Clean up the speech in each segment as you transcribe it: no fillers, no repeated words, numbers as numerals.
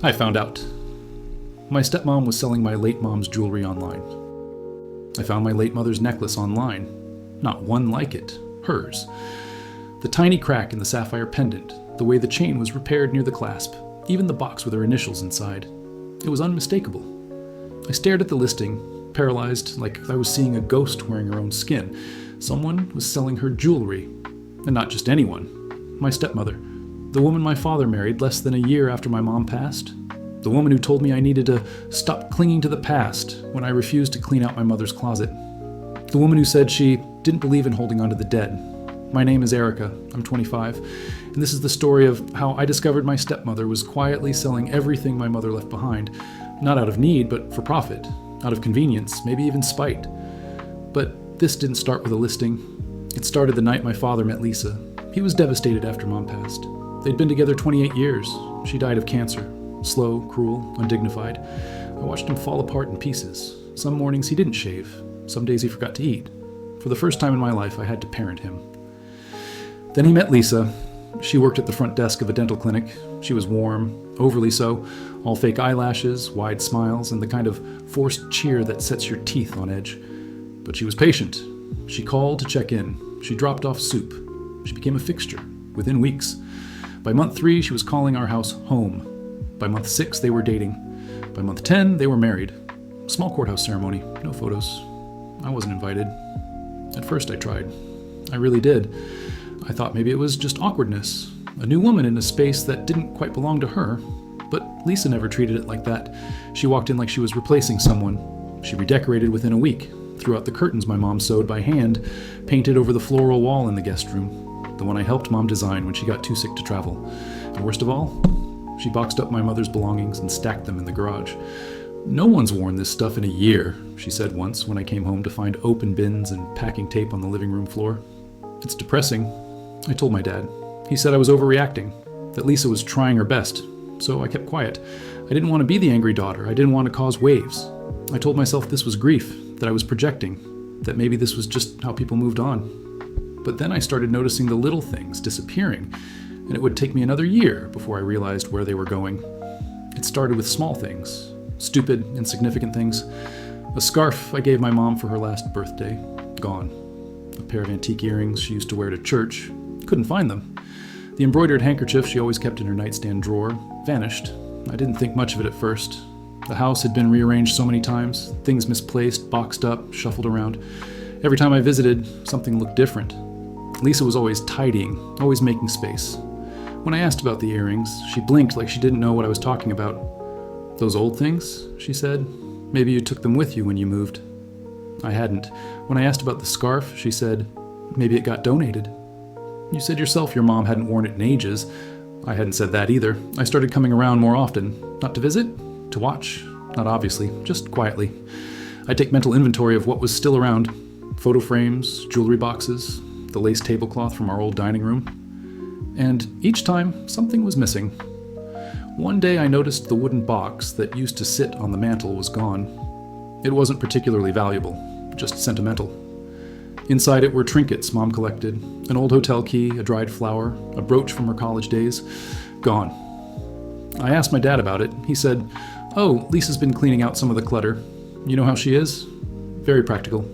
I found out. My stepmom was selling my late mom's jewelry online. I found my late mother's necklace online. Not one like it. Hers. The tiny crack in the sapphire pendant, the way the chain was repaired near the clasp, even the box with her initials inside. It was unmistakable. I stared at the listing, paralyzed, like I was seeing a ghost wearing her own skin. Someone was selling her jewelry. And not just anyone. My stepmother. The woman my father married less than a year after my mom passed. The woman who told me I needed to stop clinging to the past when I refused to clean out my mother's closet. The woman who said she didn't believe in holding on to the dead. My name is Erica. I'm 25. And this is the story of how I discovered my stepmother was quietly selling everything my mother left behind. Not out of need, but for profit. Out of convenience, maybe even spite. But this didn't start with a listing. It started the night my father met Lisa. He was devastated after Mom passed. They'd been together 28 years. She died of cancer. Slow, cruel, undignified. I watched him fall apart in pieces. Some mornings he didn't shave. Some days he forgot to eat. For the first time in my life, I had to parent him. Then he met Lisa. She worked at the front desk of a dental clinic. She was warm, overly so, all fake eyelashes, wide smiles, and the kind of forced cheer that sets your teeth on edge. But she was patient. She called to check in. She dropped off soup. She became a fixture, within weeks. By month 3, she was calling our house home. By month 6, they were dating. By month 10, they were married. Small courthouse ceremony, no photos. I wasn't invited. At first I tried. I really did. I thought maybe it was just awkwardness. A new woman in a space that didn't quite belong to her. But Lisa never treated it like that. She walked in like she was replacing someone. She redecorated within a week, threw out the curtains my mom sewed by hand, painted over the floral wall in the guest room, the one I helped Mom design when she got too sick to travel. And worst of all, she boxed up my mother's belongings and stacked them in the garage. "No one's worn this stuff in a year," she said once when I came home to find open bins and packing tape on the living room floor. "It's depressing." I told my dad. He said I was overreacting, that Lisa was trying her best, so I kept quiet. I didn't want to be the angry daughter. I didn't want to cause waves. I told myself this was grief, that I was projecting, that maybe this was just how people moved on. But then I started noticing the little things disappearing, and it would take me another year before I realized where they were going. It started with small things, stupid, insignificant things. A scarf I gave my mom for her last birthday, gone. A pair of antique earrings she used to wear to church, couldn't find them. The embroidered handkerchief she always kept in her nightstand drawer, vanished. I didn't think much of it at first. The house had been rearranged so many times, things misplaced, boxed up, shuffled around. Every time I visited, something looked different. Lisa was always tidying, always making space. When I asked about the earrings, she blinked like she didn't know what I was talking about. "Those old things?" she said. "Maybe you took them with you when you moved." I hadn't. When I asked about the scarf, she said, "Maybe it got donated." "You said yourself your mom hadn't worn it in ages." I hadn't said that either. I started coming around more often. Not to visit, to watch. Not obviously, just quietly. I'd take mental inventory of what was still around. Photo frames, jewelry boxes, the lace tablecloth from our old dining room. And each time, something was missing. One day I noticed the wooden box that used to sit on the mantel was gone. It wasn't particularly valuable, just sentimental. Inside it were trinkets Mom collected, an old hotel key, a dried flower, a brooch from her college days. Gone. I asked my dad about it. He said, "Oh, Lisa's been cleaning out some of the clutter. You know how she is? Very practical."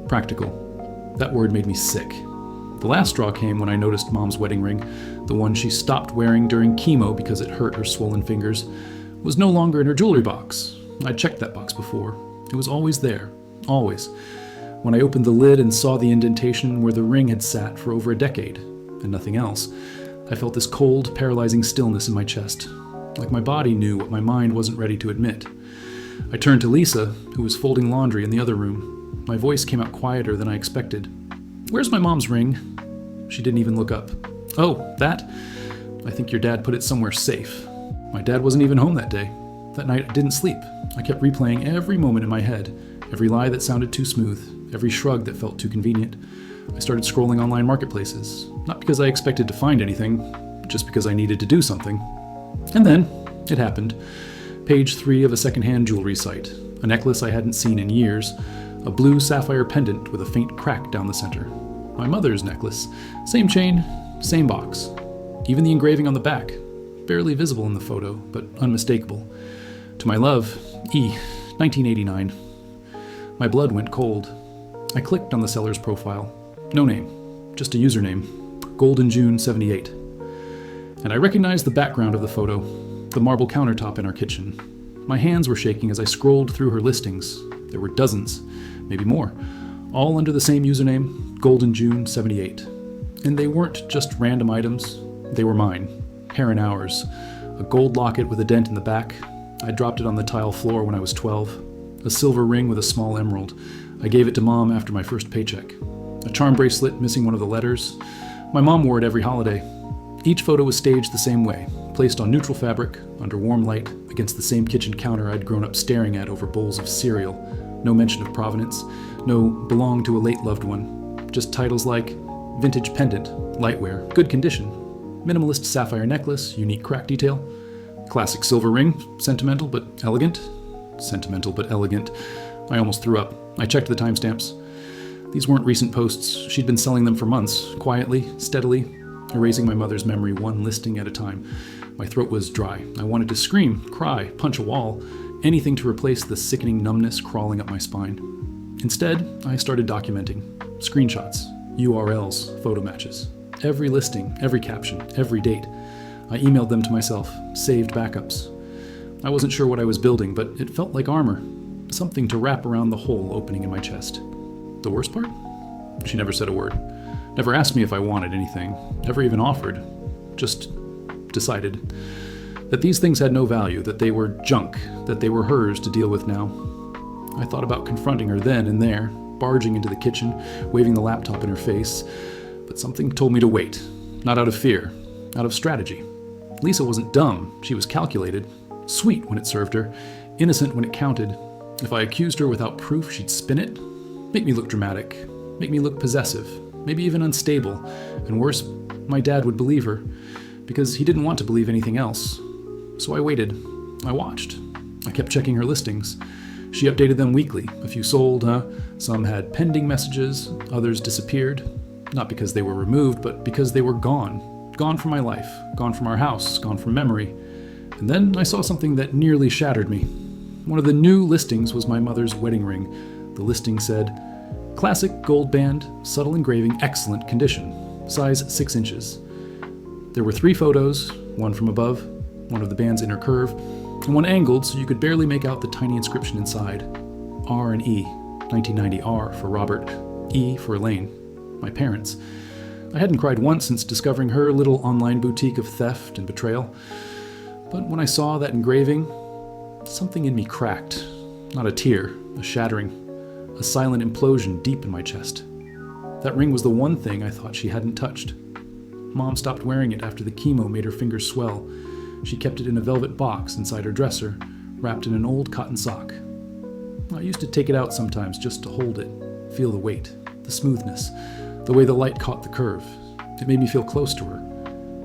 Practical. That word made me sick. The last straw came when I noticed Mom's wedding ring, the one she stopped wearing during chemo because it hurt her swollen fingers, was no longer in her jewelry box. I'd checked that box before. It was always there. Always. When I opened the lid and saw the indentation where the ring had sat for over a decade, and nothing else, I felt this cold, paralyzing stillness in my chest, like my body knew what my mind wasn't ready to admit. I turned to Lisa, who was folding laundry in the other room. My voice came out quieter than I expected. "Where's my mom's ring?" She didn't even look up. "Oh, that? I think your dad put it somewhere safe." My dad wasn't even home that day. That night I didn't sleep. I kept replaying every moment in my head, every lie that sounded too smooth, every shrug that felt too convenient. I started scrolling online marketplaces, not because I expected to find anything, just because I needed to do something. And then, it happened. Page 3 of a secondhand jewelry site, a necklace I hadn't seen in years, a blue sapphire pendant with a faint crack down the center. My mother's necklace. Same chain, same box. Even the engraving on the back. barely visible in the photo, but unmistakable. To my love, E, 1989. My blood went cold. I clicked on the seller's profile. No name, just a username, GoldenJune78. And I recognized the background of the photo, the marble countertop in our kitchen. My hands were shaking as I scrolled through her listings. There were dozens, maybe more, all under the same username, GoldenJune78. And they weren't just random items, they were mine, hair and hours. A gold locket with a dent in the back. I dropped it on the tile floor when I was 12. A silver ring with a small emerald. I gave it to Mom after my first paycheck. A charm bracelet missing one of the letters. My mom wore it every holiday. Each photo was staged the same way, placed on neutral fabric, under warm light, against the same kitchen counter I'd grown up staring at over bowls of cereal. No mention of provenance, no belonged to a late loved one. Just titles like vintage pendant, lightwear, good condition, minimalist sapphire necklace, unique crack detail, classic silver ring, sentimental but elegant. Sentimental but elegant. I almost threw up. I checked the timestamps. These weren't recent posts. She'd been selling them for months, quietly, steadily, erasing my mother's memory one listing at a time. My throat was dry. I wanted to scream, cry, punch a wall, anything to replace the sickening numbness crawling up my spine. Instead, I started documenting. Screenshots, URLs, photo matches. Every listing, every caption, every date. I emailed them to myself, saved backups. I wasn't sure what I was building, but it felt like armor. Something to wrap around the hole opening in my chest. The worst part? She never said a word. Never asked me if I wanted anything. Never even offered. Just decided that these things had no value, that they were junk, that they were hers to deal with now. I thought about confronting her then and there, barging into the kitchen, waving the laptop in her face, but something told me to wait. Not out of fear, out of strategy. Lisa wasn't dumb. She was calculated. Sweet when it served her. Innocent when it counted. If I accused her without proof, she'd spin it. Make me look dramatic. Make me look possessive. Maybe even unstable. And worse, my dad would believe her. Because he didn't want to believe anything else. So I waited. I watched. I kept checking her listings. She updated them weekly. A few sold, Some had pending messages. Others disappeared. Not because they were removed, but because they were gone. Gone from my life. Gone from our house. Gone from memory. And then I saw something that nearly shattered me. One of the new listings was my mother's wedding ring. The listing said, classic gold band, subtle engraving, excellent condition. Size 6 inches. There were 3 photos, one from above, one of the band's inner curve, and one angled so you could barely make out the tiny inscription inside. R and E, 1990 R for Robert, E for Elaine, my parents. I hadn't cried once since discovering her little online boutique of theft and betrayal. But when I saw that engraving, something in me cracked. Not a tear, a shattering, a silent implosion deep in my chest. That ring was the one thing I thought she hadn't touched. Mom stopped wearing it after the chemo made her fingers swell. She kept it in a velvet box inside her dresser, wrapped in an old cotton sock. I used to take it out sometimes just to hold it, feel the weight, the smoothness, the way the light caught the curve. It made me feel close to her.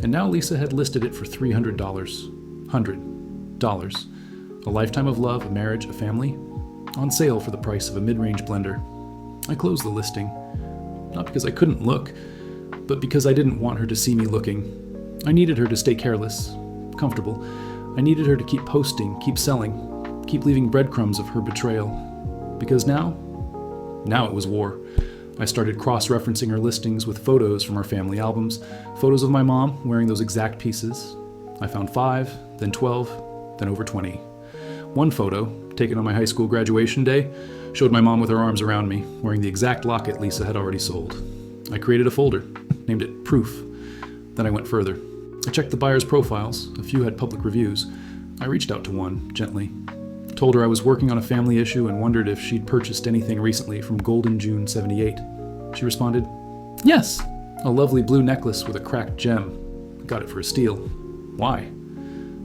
And now Lisa had listed it for $300. $100. A lifetime of love, a marriage, a family. On sale for the price of a mid-range blender. I closed the listing. Not because I couldn't look, but because I didn't want her to see me looking. I needed her to stay careless, comfortable. I needed her to keep posting, keep selling, keep leaving breadcrumbs of her betrayal. Because now it was war. I started cross-referencing her listings with photos from our family albums, photos of my mom wearing those exact pieces. I found 5, then 12, then over 20. One photo, taken on my high school graduation day, showed my mom with her arms around me, wearing the exact locket Lisa had already sold. I created a folder, named it Proof. Then I went further. I checked the buyer's profiles. A few had public reviews. I reached out to one, gently. Told her I was working on a family issue and wondered if she'd purchased anything recently from GoldenJune78. She responded, yes, a lovely blue necklace with a cracked gem. Got it for a steal. Why?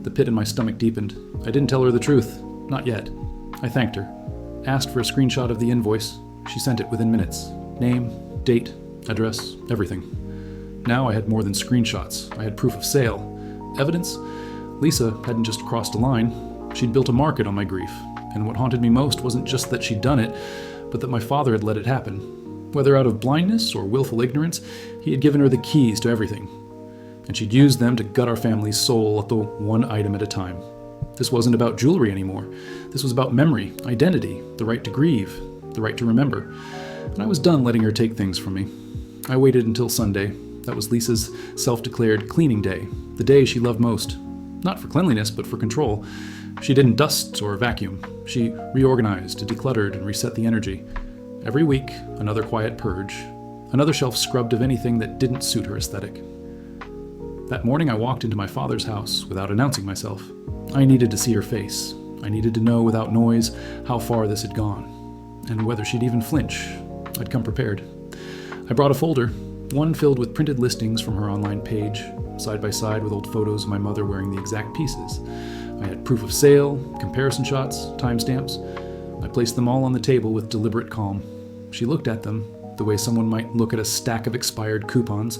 The pit in my stomach deepened. I didn't tell her the truth. Not yet. I thanked her. Asked for a screenshot of the invoice. She sent it within minutes. Name, date, address, everything. Now I had more than screenshots. I had proof of sale. Evidence? Lisa hadn't just crossed a line. She'd built a market on my grief. And what haunted me most wasn't just that she'd done it, but that my father had let it happen. Whether out of blindness or willful ignorance, he had given her the keys to everything. and she'd use them to gut our family's soul at the one item at a time. This wasn't about jewelry anymore. This was about memory, identity, the right to grieve, the right to remember. And I was done letting her take things from me. I waited until Sunday. That was Lisa's self-declared cleaning day, the day she loved most. Not for cleanliness, but for control. She didn't dust or vacuum. She reorganized, decluttered, and reset the energy. Every week, another quiet purge, another shelf scrubbed of anything that didn't suit her aesthetic. That morning, I walked into my father's house without announcing myself. I needed to see her face. I needed to know without noise how far this had gone, and whether she'd even flinch. I'd come prepared. I brought a folder, one filled with printed listings from her online page, side by side with old photos of my mother wearing the exact pieces. I had proof of sale, comparison shots, timestamps. I placed them all on the table with deliberate calm. She looked at them the way someone might look at a stack of expired coupons,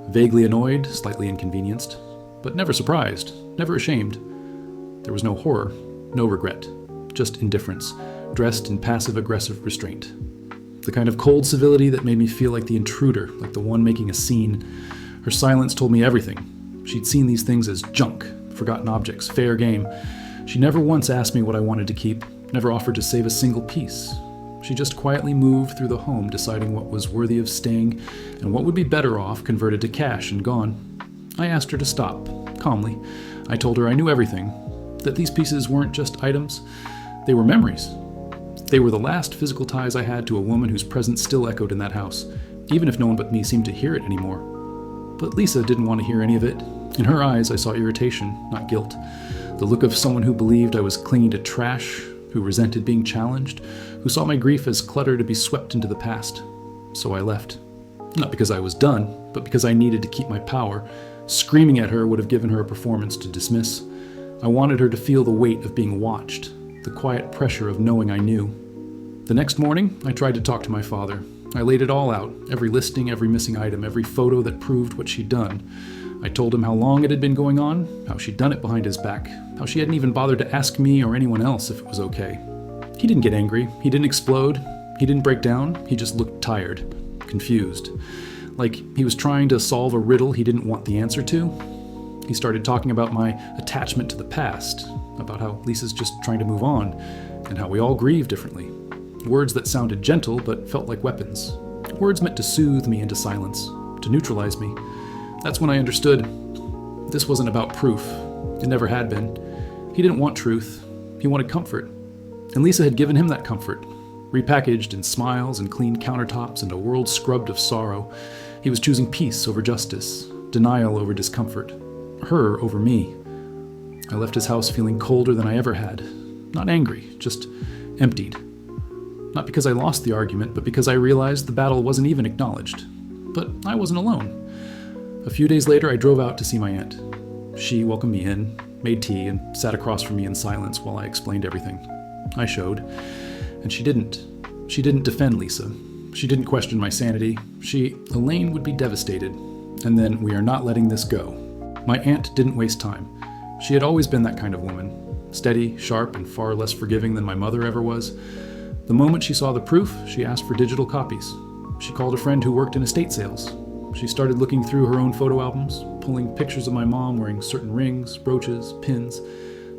vaguely annoyed, slightly inconvenienced, but never surprised, never ashamed. There was no horror, no regret, just indifference, dressed in passive-aggressive restraint. The kind of cold civility that made me feel like the intruder, like the one making a scene. Her silence told me everything. She'd seen these things as junk, forgotten objects, fair game. She never once asked me what I wanted to keep, never offered to save a single piece. She just quietly moved through the home, deciding what was worthy of staying and what would be better off converted to cash and gone. I asked her to stop, calmly. I told her I knew everything, that these pieces weren't just items, they were memories. They were the last physical ties I had to a woman whose presence still echoed in that house, even if no one but me seemed to hear it anymore. But Lisa didn't want to hear any of it. In her eyes, I saw irritation, not guilt. The look of someone who believed I was clinging to trash, who resented being challenged, who saw my grief as clutter to be swept into the past. So I left. Not because I was done, but because I needed to keep my power. Screaming at her would have given her a performance to dismiss. I wanted her to feel the weight of being watched, the quiet pressure of knowing I knew. The next morning, I tried to talk to my father. I laid it all out, every listing, every missing item, every photo that proved what she'd done. I told him how long it had been going on, how she'd done it behind his back, how she hadn't even bothered to ask me or anyone else if it was okay. He didn't get angry, he didn't explode, he didn't break down, he just looked tired, confused. Like he was trying to solve a riddle he didn't want the answer to. He started talking about my attachment to the past, about how Lisa's just trying to move on, and how we all grieve differently. Words that sounded gentle but felt like weapons. Words meant to soothe me into silence, to neutralize me. That's when I understood. This wasn't about proof. It never had been. He didn't want truth. He wanted comfort. And Lisa had given him that comfort, repackaged in smiles and clean countertops and a world scrubbed of sorrow. He was choosing peace over justice, denial over discomfort, her over me. I left his house feeling colder than I ever had. Not angry, just emptied. Not because I lost the argument, but because I realized the battle wasn't even acknowledged. But I wasn't alone. A few days later, I drove out to see my aunt. She welcomed me in, made tea, and sat across from me in silence while I explained everything. I showed. And she didn't. She didn't defend Lisa. She didn't question my sanity. Elaine would be devastated. And then, we are not letting this go. My aunt didn't waste time. She had always been that kind of woman. Steady, sharp, and far less forgiving than my mother ever was. The moment she saw the proof, she asked for digital copies. She called a friend who worked in estate sales. She started looking through her own photo albums, pulling pictures of my mom wearing certain rings, brooches, pins.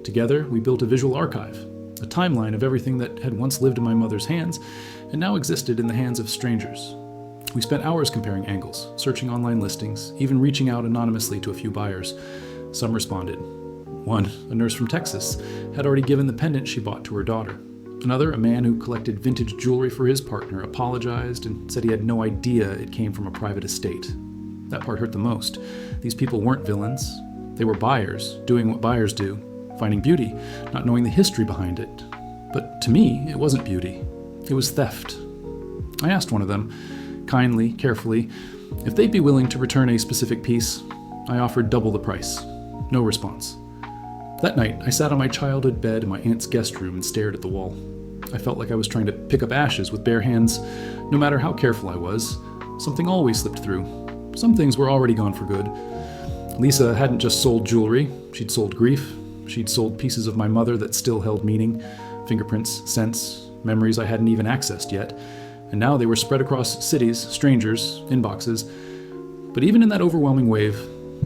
Together, we built a visual archive, a timeline of everything that had once lived in my mother's hands and now existed in the hands of strangers. We spent hours comparing angles, searching online listings, even reaching out anonymously to a few buyers. Some responded. One, a nurse from Texas, had already given the pendant she bought to her daughter. Another, a man who collected vintage jewelry for his partner, apologized and said he had no idea it came from a private estate. That part hurt the most. These people weren't villains. They were buyers, doing what buyers do, finding beauty, not knowing the history behind it. But to me, it wasn't beauty. It was theft. I asked one of them, kindly, carefully, if they'd be willing to return a specific piece. I offered double the price. No response. That night, I sat on my childhood bed in my aunt's guest room and stared at the wall. I felt like I was trying to pick up ashes with bare hands. No matter how careful I was, something always slipped through. Some things were already gone for good. Lisa hadn't just sold jewelry. She'd sold grief. She'd sold pieces of my mother that still held meaning, fingerprints, scents, memories I hadn't even accessed yet. And now they were spread across cities, strangers, inboxes. But even in that overwhelming wave,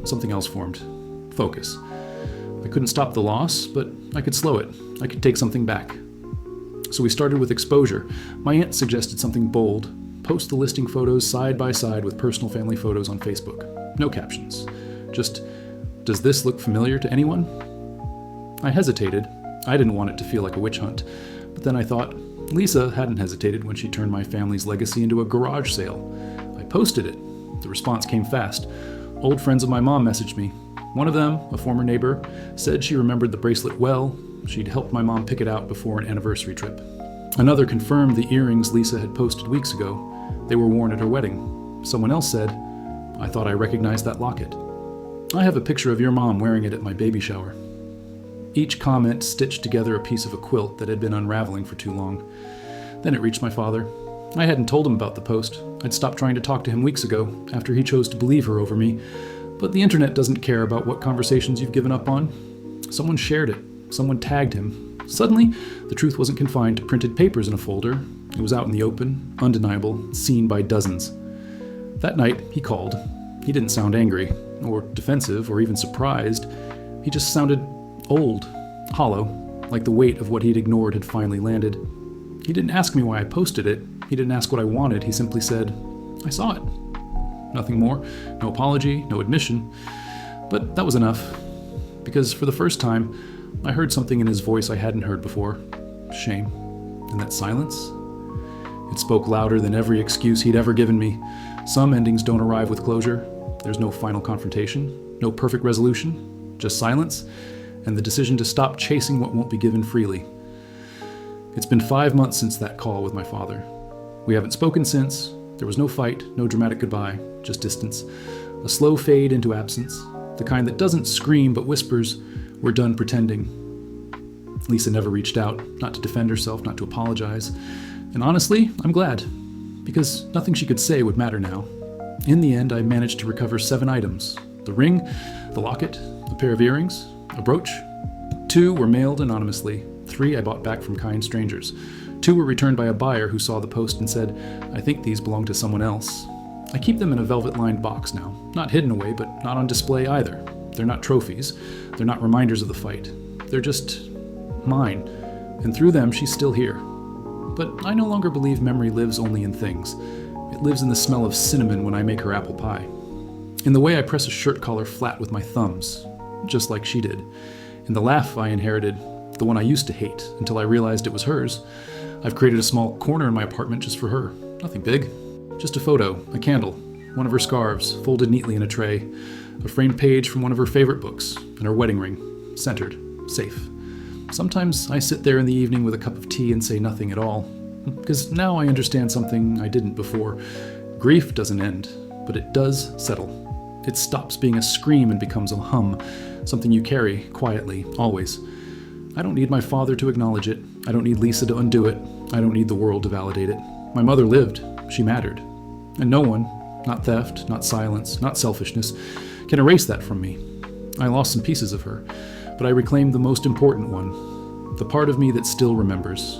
something else formed. Focus. I couldn't stop the loss, but I could slow it. I could take something back. So we started with exposure. My aunt suggested something bold. Post the listing photos side by side with personal family photos on Facebook. No captions. Just, does this look familiar to anyone? I hesitated. I didn't want it to feel like a witch hunt. But then I thought, Lisa hadn't hesitated when she turned my family's legacy into a garage sale. I posted it. The response came fast. Old friends of my mom messaged me. One of them, a former neighbor, said she remembered the bracelet well. She'd helped my mom pick it out before an anniversary trip. Another confirmed the earrings Lisa had posted weeks ago. They were worn at her wedding. Someone else said, I thought I recognized that locket. I have a picture of your mom wearing it at my baby shower. Each comment stitched together a piece of a quilt that had been unraveling for too long. Then it reached my father. I hadn't told him about the post. I'd stopped trying to talk to him weeks ago, after he chose to believe her over me. But the internet doesn't care about what conversations you've given up on. Someone shared it. Someone tagged him. Suddenly, the truth wasn't confined to printed papers in a folder. It was out in the open, undeniable, seen by dozens. That night, he called. He didn't sound angry, or defensive, or even surprised. He just sounded old, hollow, like the weight of what he'd ignored had finally landed. He didn't ask me why I posted it. He didn't ask what I wanted. He simply said, I saw it. Nothing more. No apology, no admission. But that was enough. Because for the first time, I heard something in his voice I hadn't heard before. Shame. And that silence? It spoke louder than every excuse he'd ever given me. Some endings don't arrive with closure. There's no final confrontation, no perfect resolution, just silence, and the decision to stop chasing what won't be given freely. It's been 5 months since that call with my father. We haven't spoken since. There was no fight, no dramatic goodbye, just distance. A slow fade into absence, the kind that doesn't scream but whispers, we're done pretending. Lisa never reached out, not to defend herself, not to apologize. And honestly, I'm glad, because nothing she could say would matter now. In the end, I managed to recover 7 items. The ring, the locket, a pair of earrings, a brooch. 2 were mailed anonymously. 3 I bought back from kind strangers. 2 were returned by a buyer who saw the post and said, I think these belong to someone else. I keep them in a velvet-lined box now. Not hidden away, but not on display either. They're not trophies. They're not reminders of the fight. They're just mine. And through them, she's still here. But I no longer believe memory lives only in things. It lives in the smell of cinnamon when I make her apple pie. In the way I press a shirt collar flat with my thumbs, just like she did. In the laugh I inherited, the one I used to hate, until I realized it was hers. I've created a small corner in my apartment just for her. Nothing big. Just a photo, a candle, one of her scarves, folded neatly in a tray, a framed page from one of her favorite books, and her wedding ring, centered, safe. Sometimes I sit there in the evening with a cup of tea and say nothing at all, because now I understand something I didn't before. Grief doesn't end, but it does settle. It stops being a scream and becomes a hum, something you carry quietly, always. I don't need my father to acknowledge it. I don't need Lisa to undo it. I don't need the world to validate it. My mother lived. She mattered. And no one, not theft, not silence, not selfishness, can erase that from me. I lost some pieces of her, but I reclaimed the most important one, the part of me that still remembers.